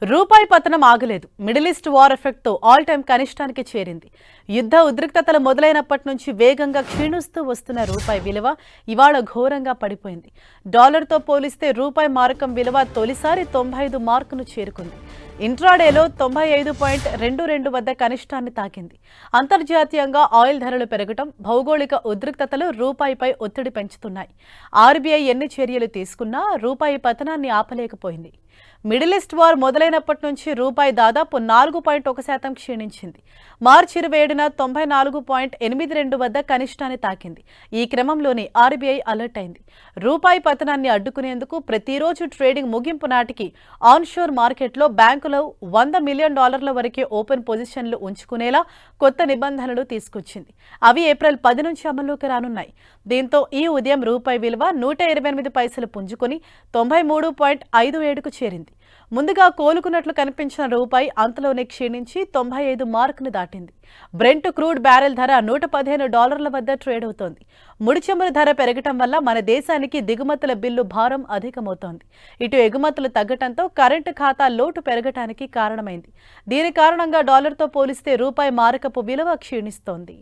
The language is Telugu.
రూపాయి పతనం ఆగలేదు. మిడిల్ ఈస్ట్ వార్ ఎఫెక్ట్తో ఆల్ టైమ్ కనిష్టానికి చేరింది. యుద్ధ ఉద్రిక్తతలు మొదలైనప్పటి నుంచి వేగంగా క్షీణిస్తూ వస్తున్న రూపాయి విలువ ఇవాళ ఘోరంగా పడిపోయింది. డాలర్తో పోలిస్తే రూపాయి మారకం విలువ తొలిసారి 95 మార్కును చేరుకుంది. ఇంట్రాడేలో 95.22 వద్ద కనిష్టాన్ని తాకింది. అంతర్జాతీయంగా ఆయిల్ ధరలు పెరగటం, భౌగోళిక ఉద్రిక్తతలు రూపాయిపై ఒత్తిడి పెంచుతున్నాయి. ఆర్బీఐ ఎన్ని చర్యలు తీసుకున్నా రూపాయి పతనాన్ని ఆపలేకపోయింది. మిడిల్ ఈస్ట్ వార్ మొదలైనప్పటి నుంచి రూపాయి దాదాపు 4.1% క్షీణించింది. మార్చి 27న 94.82 వద్ద కనిష్టాన్ని తాకింది. ఈ క్రమంలోనే ఆర్బీఐ అలర్ట్ అయింది. రూపాయి పతనాన్ని అడ్డుకునేందుకు ప్రతిరోజు ట్రేడింగ్ ముగింపు నాటికి ఆన్షోర్ మార్కెట్లో బ్యాంకులు $100 మిలియన్ వరకే ఓపెన్ పొజిషన్లు ఉంచుకునేలా కొత్త నిబంధనలు తీసుకొచ్చింది. అవి ఏప్రిల్ 10 నుంచి అమల్లోకి రానున్నాయి. దీంతో ఈ ఉదయం రూపాయి విలువ 128 పైసలు పుంజుకుని 93.57కు చేరింది. ముందుగా కోలుకున్నట్లు కనిపించిన రూపాయి అంతలోనే క్షీణించి 95 మార్కును దాటింది. బ్రెంట్ క్రూడ్ బ్యారెల్ ధర $115 వద్ద ట్రేడ్ అవుతోంది. ముడి చమురు ధర పెరగటం వల్ల మన దేశానికి దిగుమతుల బిల్లు భారం అధికమవుతోంది. ఇటు ఎగుమతులు తగ్గటంతో కరెంటు ఖాతా లోటు పెరగటానికి కారణమైంది. దీని కారణంగా డాలర్తో పోలిస్తే రూపాయి మారకపు విలువ క్షీణిస్తోంది.